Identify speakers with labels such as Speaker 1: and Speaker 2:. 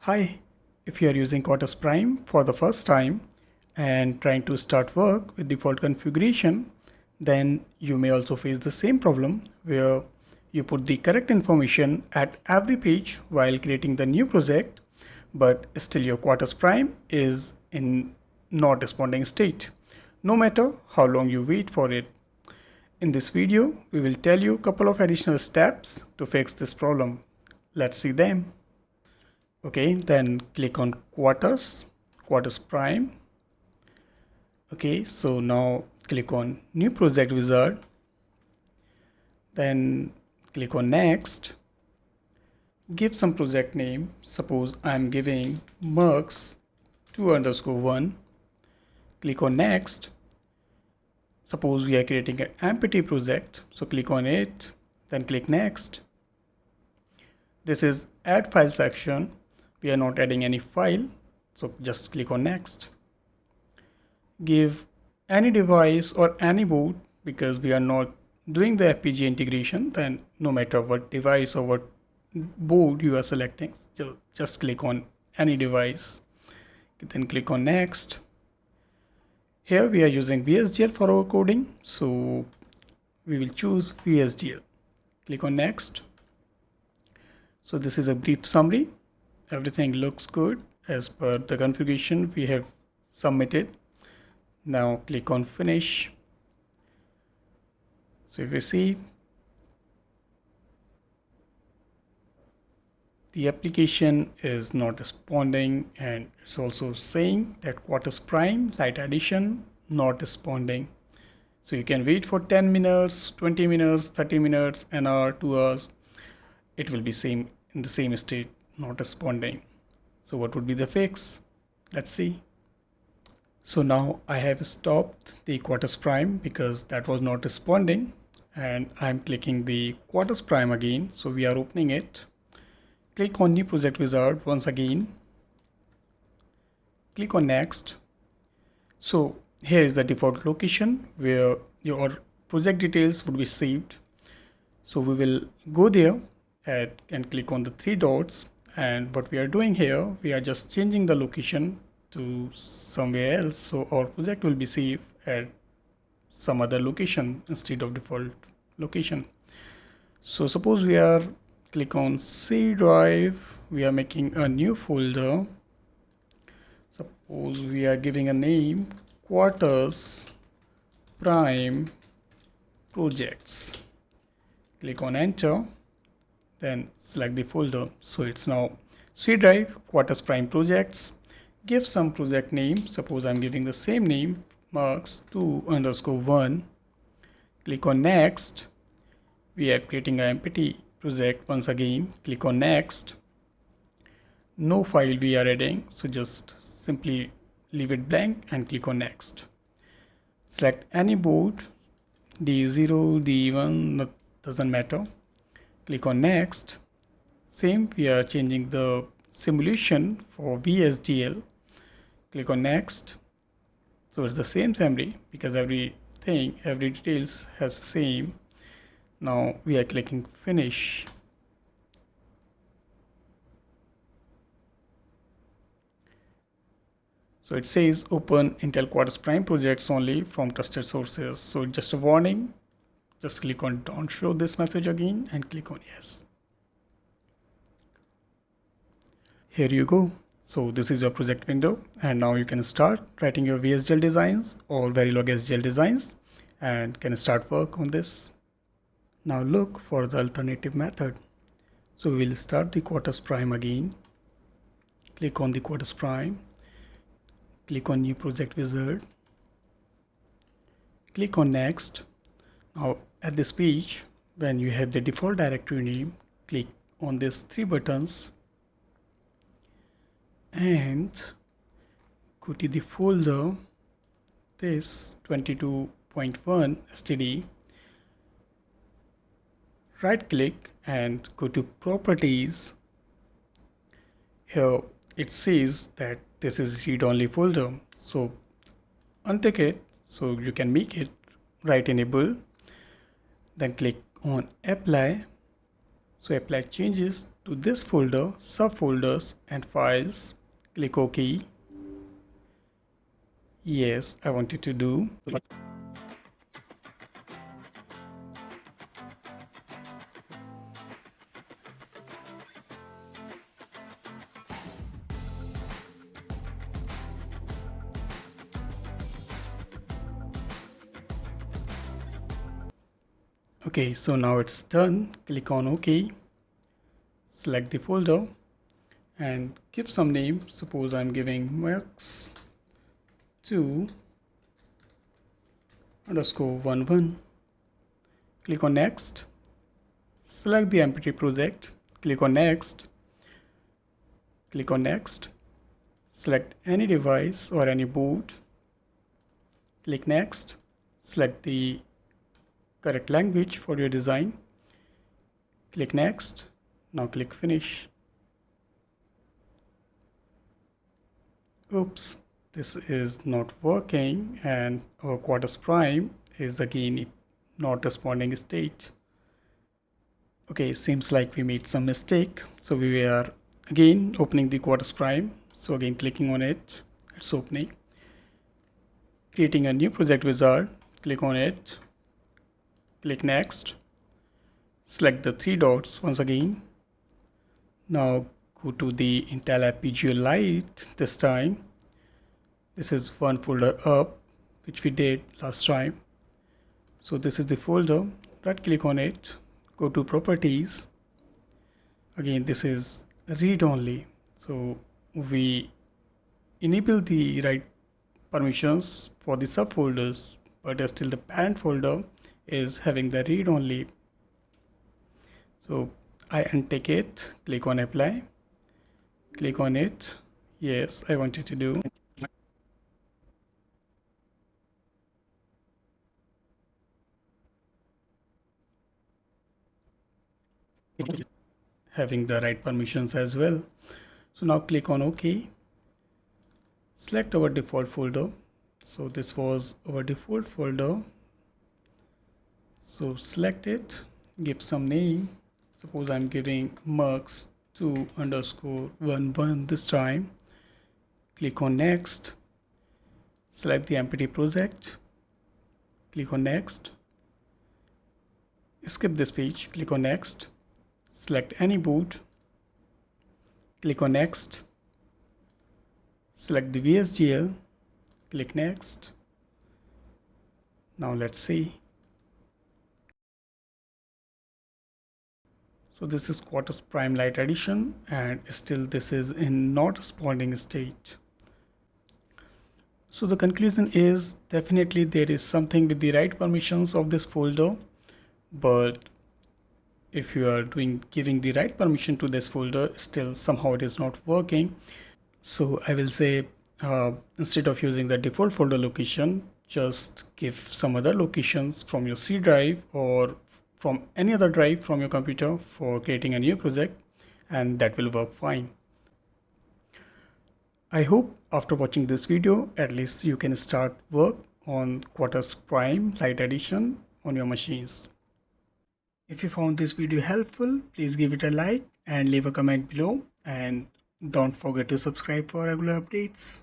Speaker 1: Hi, if you are using Quartus Prime for the first time and trying to start work with default configuration, then you may also face the same problem where you put the correct information at every page while creating the new project, but still your Quartus Prime is in not responding state, no matter how long you wait for it. In this video, we will tell you a couple of additional steps to fix this problem. Let's see them. Okay, then click on Quartus Prime. Okay, so now click on New Project Wizard. Then click on Next. Give some project name. Suppose I'm giving Mercs 2_1. Click on Next. Suppose we are creating an empty project. So click on it. Then click Next. This is Add File section. We are not adding any file. So just click on Next. Give any device or any boot because we are not doing the FPGA integration, then no matter what device or what board you are selecting, so just click on any device. Then click on Next. Here we are using VSGL for our coding, so we will choose VSGL. Click on Next. So this is a brief summary. Everything looks good as per the configuration we have submitted. Now click on Finish. So if you see, the application is not responding, and it's also saying that Quartus Prime Lite Edition not responding. So you can wait for 10 minutes, 20 minutes, 30 minutes, an hour, 2 hours. It will be same in the same state, not responding. So what would be the fix? Let's see. So now I have stopped the Quartus Prime because that was not responding, and I'm clicking the Quartus Prime again. So we are opening it. Click on New Project Wizard once again. Click on Next. So here is the default location where your project details would be saved. So we will go there and click on the three dots. And what we are doing here, we are just changing the location to somewhere else. So our project will be saved at some other location instead of default location. So suppose we are click on C drive, we are making a new folder. Suppose we are giving a name Quartus Prime Projects. Click on enter, then select the folder. So it's now C drive Quartus Prime Projects. Give some project name. Suppose I'm giving the same name, Mercs 2_1. Click on Next. We are creating an empty project once again. Click on Next. No file we are adding, so just simply leave it blank and click on Next. Select any board, D0, D1, doesn't matter. Click on Next. Same, we are changing the simulation for VSGL. Click on Next. So it's the same summary because every details has same. Now we are clicking Finish. So it says open Intel Quartus Prime projects only from trusted sources. So just a warning, just click on don't show this message again and click on yes. Here you go. So this is your project window, and now you can start writing your VSGL designs or Verilog SGL designs and can start work on this. Now look for the alternative method. So we will start the Quartus Prime again. Click on the Quartus Prime. Click on New Project Wizard. Click on Next. Now at this page, when you have the default directory name, click on these three buttons and go to the folder, this 22.1 std. Right click and go to Properties. Here it says that this is read-only folder, so untick it so you can make it write enable. Then click on Apply. So apply changes to this folder, subfolders and files. Click OK. Yes, I wanted to do. Okay, so now it's done. Click on OK. Select the folder and give some name. Suppose I'm giving Max 2_11. Click on next. Select the empty project. Click on next. Click on next. Select any device or any boot. Click next. Select the correct language for your design. Click next. Now click finish. Oops, this is not working and our Quartus Prime is again not responding state. Okay, seems like we made some mistake. So we are again opening the Quartus Prime. So again clicking on it, it's opening. Creating a new project wizard, click on it, click next, select the three dots once again. Now go to the Intel FPGA Lite this time. This is one folder up which we did last time. So this is the folder. Right click on it, go to properties. Again this is read only. So we enable the right permissions for the subfolders, but still the parent folder is having the read only. So I untick it, click on apply, click on it. Yes, I wanted to do. Having the right permissions as well. So now click on OK. Select our default folder. So this was our default folder. So select it, give some name. Suppose I'm giving Mux 2_11 this time. Click on next. Select the empty project. Click on next. Skip this page. Click on next. Select any boot. Click on next. Select the VSGL. Click next. Now let's see. So this is Quartus Prime Lite Edition and still this is in not responding state. So the conclusion is definitely there is something with the right permissions of this folder, but if you are giving the right permission to this folder, still somehow it is not working. So I will say instead of using the default folder location, just give some other locations from your C drive or from any other drive from your computer for creating a new project, and that will work fine. I hope after watching this video, at least you can start work on Quartus Prime Lite Edition on your machines. If you found this video helpful, please give it a like and leave a comment below, and don't forget to subscribe for regular updates.